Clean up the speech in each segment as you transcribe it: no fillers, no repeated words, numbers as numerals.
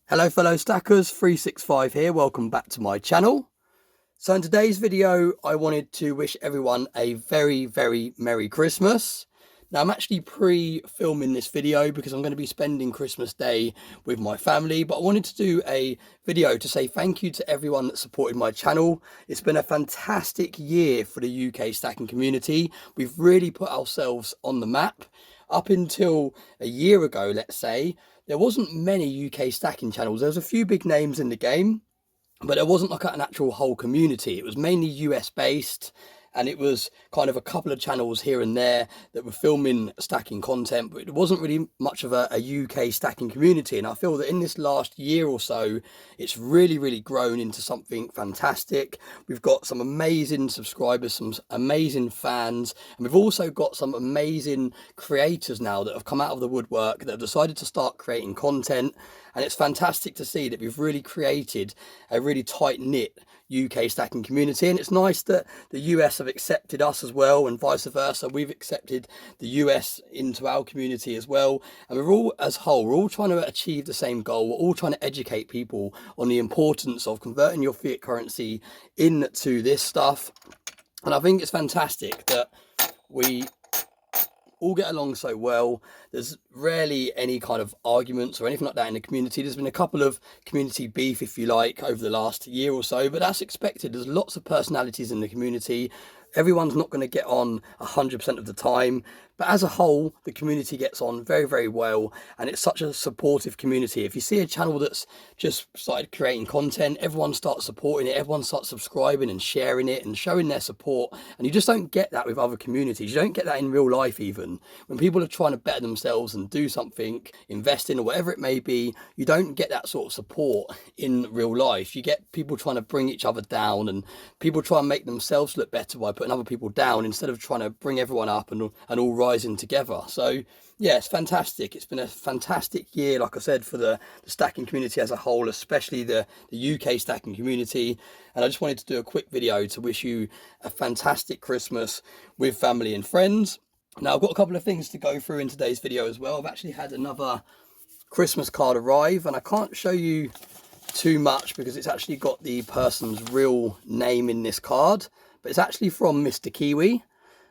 Hello fellow stackers, 365 here, welcome back to my channel. So in today's video I wanted to wish everyone a very Merry Christmas. Now I'm actually pre-filming this video because I'm going to be spending Christmas Day with my family, but I wanted to do a video to say thank you to everyone that supported my channel. It's been a fantastic year for the UK stacking community. We've really put ourselves on the map. Up until a year ago, let's say, there wasn't many UK stacking channels. There was a few big names in the game, but there wasn't like an actual whole community. It was mainly US based, and it was kind of a couple of channels here and there that were filming stacking content, but it wasn't really much of a UK stacking community. And I feel that in this last year or so, it's really grown into something fantastic. We've got some amazing subscribers, some amazing fans, and we've also got some amazing creators now that have come out of the woodwork that have decided to start creating content. And it's fantastic to see that we've really created a really tight-knit UK stacking community, and it's nice that the US have accepted us as well, and vice versa. We've accepted the US into our community as well, and we're all, as a whole, we're all trying to achieve the same goal. We're all trying to educate people on the importance of converting your fiat currency into this stuff. And I think it's fantastic that we all get along so well. There's rarely any kind of arguments or anything like that in the community. There's been a couple of community beef, if you like, over the last year or so, but that's expected. There's lots of personalities in the community. Everyone's not going to get on 100% of the time, but as a whole, the community gets on very well, and it's such a supportive community. If you see a channel that's just started creating content, everyone starts supporting it, everyone starts subscribing and sharing it and showing their support, and you just don't get that with other communities. You don't get that in real life even. When people are trying to better themselves and do something, invest in or whatever it may be, you don't get that sort of support in real life. You get people trying to bring each other down, and people try and make themselves look better by putting other people down instead of trying to bring everyone up and all rising together. So yeah, it's fantastic. It's been a fantastic year, like I said, for the stacking community as a whole, especially the UK stacking community. And I just wanted to do a quick video to wish you a fantastic Christmas with family and friends. Now I've got a couple of things to go through in today's video as well. I've actually had another Christmas card arrive, and I can't show you too much because it's actually got the person's real name in this card, but it's actually from Mr. Kiwi.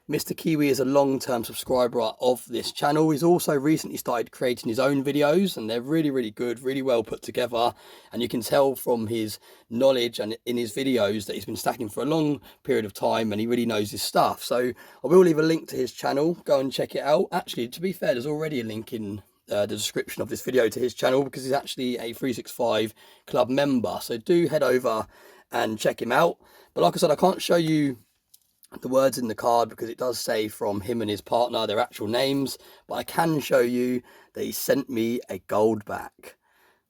Mr. Kiwi is a long-term subscriber of this channel. He's also recently started creating his own videos, and they're really good, really well put together, and you can tell from his knowledge and in his videos that he's been stacking for a long period of time, and he really knows his stuff. So I will leave a link to his channel. Go and check it out. Actually, to be fair, there's already a link in the description of this video to his channel because he's actually a 365 club member, so do head over and check him out. But like I said, I can't show you the words in the card because it does say from him and his partner their actual names, but I can show you that he sent me a gold back.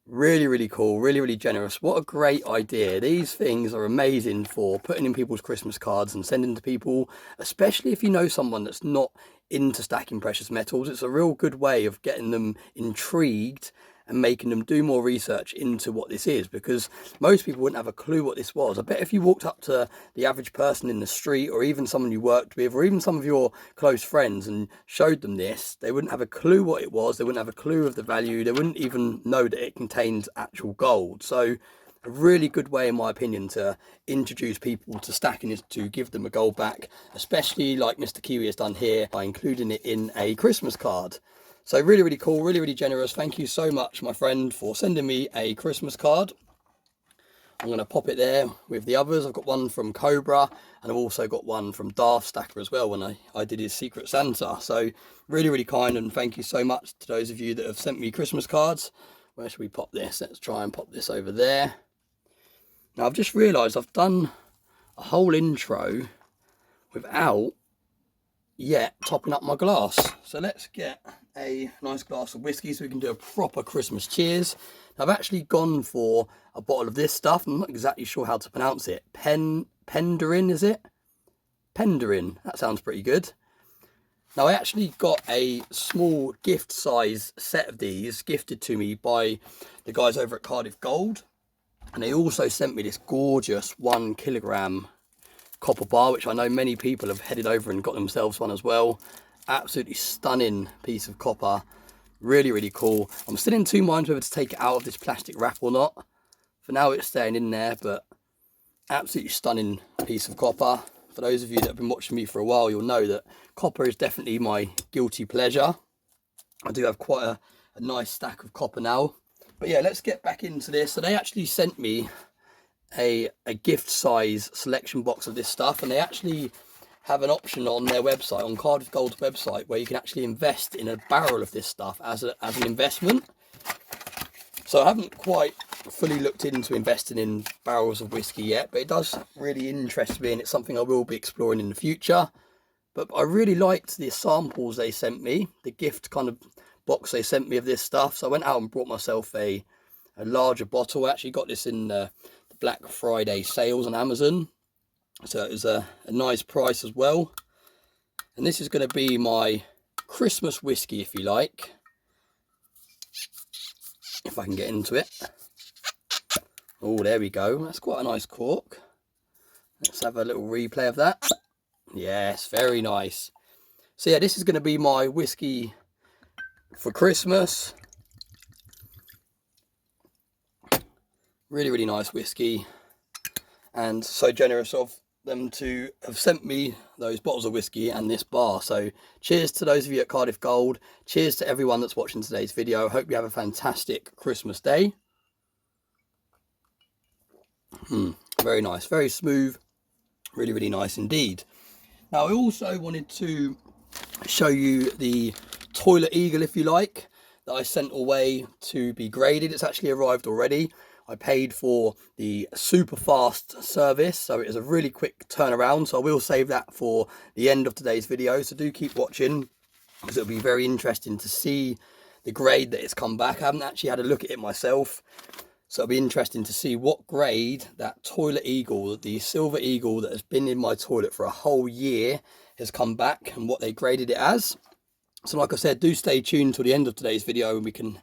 Really cool, really generous. What a great idea. These things are amazing for putting in people's Christmas cards and sending to people, especially if you know someone that's not into stacking precious metals. It's a real good way of getting them intrigued and making them do more research into what this is, because most people wouldn't have a clue what this was. I bet if you walked up to the average person in the street, or even someone you worked with, or even some of your close friends, and showed them this, they wouldn't have a clue what it was. They wouldn't have a clue of the value. They wouldn't even know that it contained actual gold. So a really good way, in my opinion, to introduce people to stacking is to give them a gold back, especially like Mr. Kiwi has done here by including it in a Christmas card. So really cool, really generous. Thank you so much, my friend, for sending me a Christmas card. I'm going to pop it there with the others. I've got one from Cobra, and I've also got one from Darth Stacker as well when I did his Secret Santa. So really kind, and thank you so much to those of you that have sent me Christmas cards. Where should we pop this? Let's try and pop this over there. Now I've just realised I've done a whole intro without yet topping up my glass. So let's get a nice glass of whiskey so we can do a proper Christmas cheers. Now, I've actually gone for a bottle of this stuff. I'm not exactly sure how to pronounce it. Penderin, is it? Penderin, that sounds pretty good. Now I actually got a small gift size set of these gifted to me by the guys over at Cardiff Gold, and they also sent me this gorgeous 1 kilogram copper bar, which I know many people have headed over and got themselves one as well. Absolutely stunning piece of copper. Really, really cool. I'm still in two minds whether to take it out of this plastic wrap or not. For now, it's staying in there, but absolutely stunning piece of copper. For those of you that have been watching me for a while, you'll know that copper is definitely my guilty pleasure. I do have quite a nice stack of copper now. But yeah, let's get back into this. So they actually sent me a gift size selection box of this stuff, and they actually have an option on their website, on Cardiff Gold's website, where you can actually invest in a barrel of this stuff as an investment. So I haven't quite fully looked into investing in barrels of whiskey yet, but it does really interest me, and it's something I will be exploring in the future. But I really liked the samples they sent me, the gift kind of box they sent me of this stuff. So I went out and brought myself a larger bottle. I actually got this in the Black Friday sales on Amazon. So it was a nice price as well. And this is going to be my Christmas whiskey, if you like. If I can get into it. Oh, there we go. That's quite a nice cork. Let's have a little replay of that. Yes, very nice. So yeah, this is going to be my whiskey for Christmas. Really, really nice whiskey. And so generous of them to have sent me those bottles of whiskey and this bar. So cheers to those of you at Cardiff Gold. Cheers to everyone that's watching today's video. Hope you have a fantastic Christmas day. Very nice, very smooth, really, really nice indeed. Now I also wanted to show you the Toilet Eagle, if you like, that I sent away to be graded. It's actually arrived already. I paid for the super fast service, so it is a really quick turnaround. So I will save that for the end of today's video. So do keep watching, because it'll be very interesting to see the grade that it's come back. I haven't actually had a look at it myself, so it'll be interesting to see what grade that Toilet Eagle, the Silver Eagle that has been in my toilet for a whole year, has come back and what they graded it as. So like I said, do stay tuned till the end of today's video and we can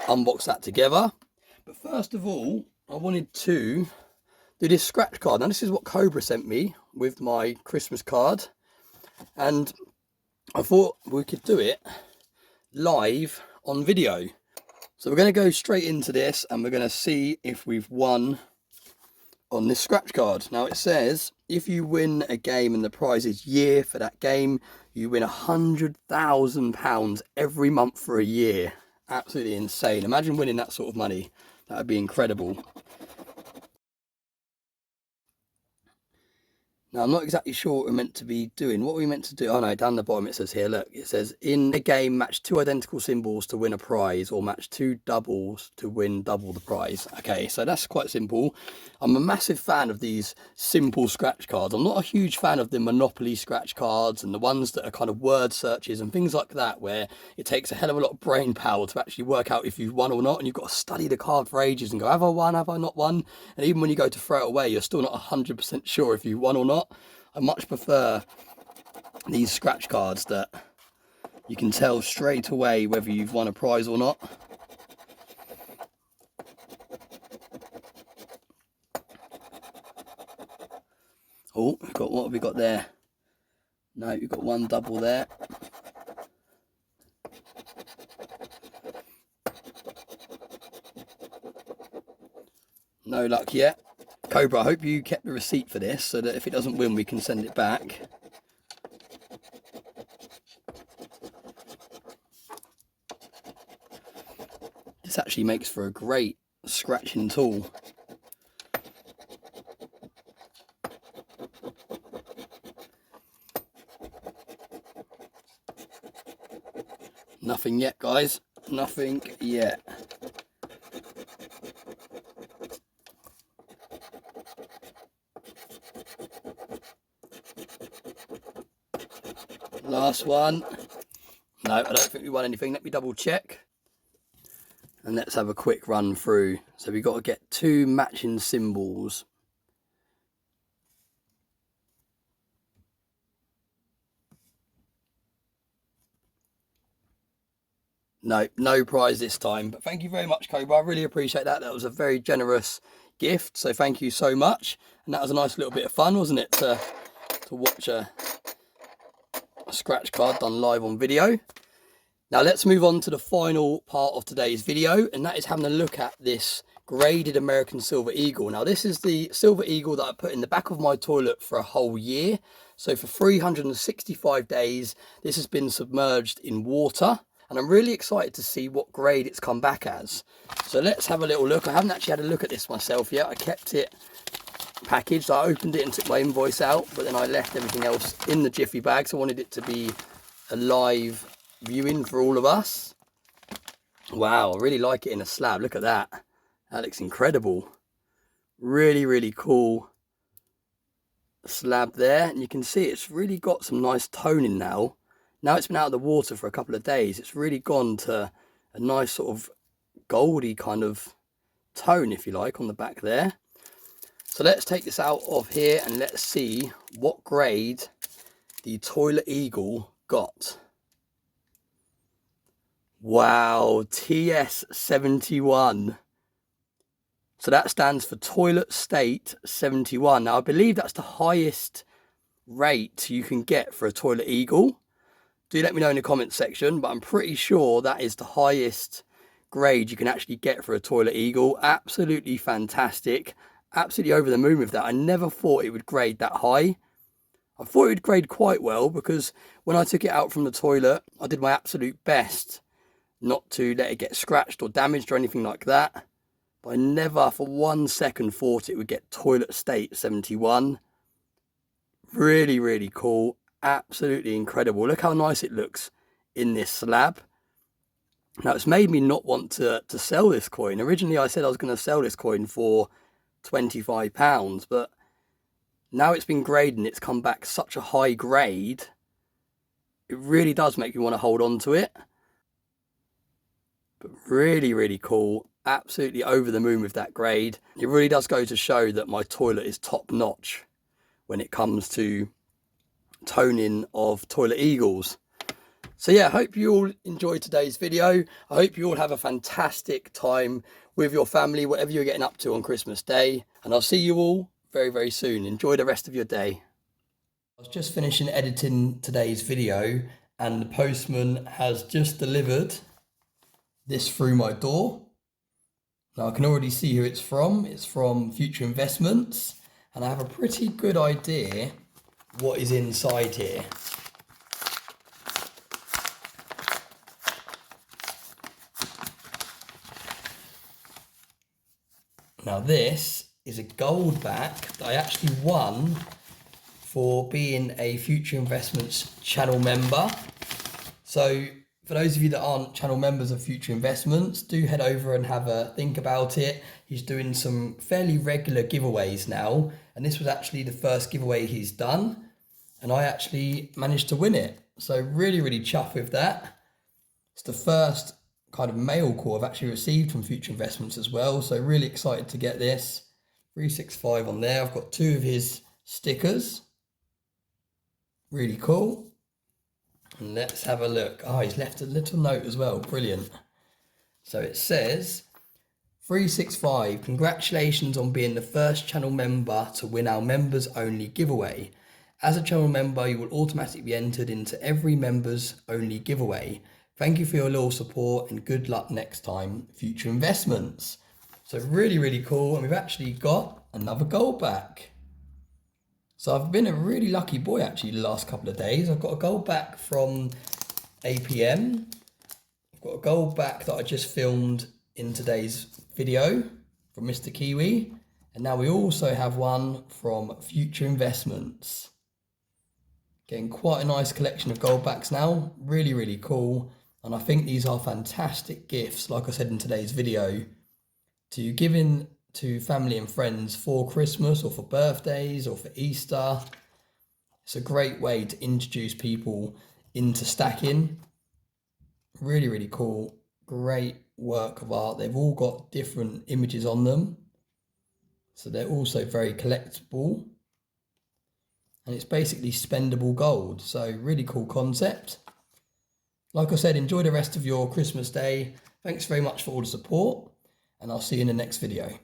unbox that together. But first of all, I wanted to do this scratch card. Now this is what Cobra sent me with my Christmas card, and I thought we could do it live on video. So we're going to go straight into this and we're going to see if we've won on this scratch card. Now it says if you win a game and the prize is year for that game, you win £100,000 every month for a year. Absolutely insane. Imagine winning that sort of money. That would be incredible. Now, I'm not exactly sure what we're meant to be doing. What are we meant to do? Oh, no, down the bottom it says here, look, it says, in a game, match 2 identical symbols to win a prize, or match 2 doubles to win double the prize. Okay, so that's quite simple. I'm a massive fan of these simple scratch cards. I'm not a huge fan of the Monopoly scratch cards and the ones that are kind of word searches and things like that, where it takes a hell of a lot of brain power to actually work out if you've won or not, and you've got to study the card for ages and go, have I won, have I not won? And even when you go to throw it away, you're still not 100% sure if you won or not. I much prefer these scratch cards that you can tell straight away whether you've won a prize or not. Oh, we've got, what have we got there? No, we've got one double there. No luck yet. Cobra, I hope you kept the receipt for this so that if it doesn't win, we can send it back. This actually makes for a great scratching tool. Nothing yet, guys. Nothing yet. Last one. No, I don't think we won anything. Let me double check. And let's have a quick run through. So we've got to get 2 matching symbols. No, no prize this time. But thank you very much, Cobra. I really appreciate that. That was a very generous gift. So thank you so much. And that was a nice little bit of fun, wasn't it? To watch a scratch card done live on video. Now let's move on to the final part of today's video, and that is having a look at this graded American Silver Eagle. Now this is the Silver Eagle that I put in the back of my toilet for a whole year. So for 365 days, this has been submerged in water, and I'm really excited to see what grade it's come back as. So let's have a little look. I haven't actually had a look at this myself yet. I kept it packaged. I opened it and took my invoice out, but then I left everything else in the jiffy bag, so I wanted it to be a live viewing for all of us. Wow, I really like it in a slab. Look at that. That looks incredible. Really, really cool slab there, and you can see it's really got some nice toning now. Now it's been out of the water for a couple of days, it's really gone to a nice sort of goldy kind of tone, if you like, on the back there. So let's take this out of here and let's see what grade the Toilet Eagle got. Wow, TS71. So that stands for Toilet State 71. Now I believe that's the highest rate you can get for a Toilet Eagle. Do let me know in the comments section, but I'm pretty sure that is the highest grade you can actually get for a Toilet Eagle. Absolutely fantastic. Absolutely over the moon with that. I never thought it would grade that high. I thought it would grade quite well, because when I took it out from the toilet, I did my absolute best not to let it get scratched or damaged or anything like that. But I never for 1 second thought it would get Toilet State 71. Really, really cool. Absolutely incredible. Look how nice it looks in this slab. Now it's made me not want to sell this coin. Originally I said I was going to sell this coin for £25, but now it's been graded and it's come back such a high grade, it really does make me want to hold on to it. But really, really cool. Absolutely over the moon with that grade. It really does go to show that my toilet is top notch when it comes to toning of Toilet Eagles. So yeah, I hope you all enjoyed today's video. I hope you all have a fantastic time with your family, whatever you're getting up to on Christmas Day. And I'll see you all very, very soon. Enjoy the rest of your day. I was just finishing editing today's video, and the postman has just delivered this through my door. Now I can already see who it's from. It's from Future Investments, and I have a pretty good idea what is inside here. Now this is a gold back that I actually won for being a Future Investments channel member. So for those of you that aren't channel members of Future Investments, do head over and have a think about it. He's doing some fairly regular giveaways now, and this was actually the first giveaway he's done, and I actually managed to win it. So really, really chuffed with that. It's the first kind of mail call I've actually received from Future Investments as well, so really excited to get this. 365 on there. I've got 2 of his stickers. Really cool. And let's have a look. Oh, he's left a little note as well. Brilliant. So it says, 365, congratulations on being the first channel member to win our members only giveaway. As a channel member, you will automatically be entered into every members only giveaway. Thank you for your loyal support and good luck next time, Future Investments. So really, really cool. And we've actually got another gold back. So I've been a really lucky boy actually the last couple of days. I've got a gold back from APM. I've got a gold back that I just filmed in today's video from Mr. Kiwi. And now we also have one from Future Investments. Getting quite a nice collection of gold backs now. Really, really cool. And I think these are fantastic gifts, like I said in today's video, to give in to family and friends for Christmas or for birthdays or for Easter. It's a great way to introduce people into stacking. Really, really cool. Great work of art. They've all got different images on them, so they're also very collectible, and it's basically spendable gold. So really cool concept. Like I said, enjoy the rest of your Christmas day. Thanks very much for all the support, and I'll see you in the next video.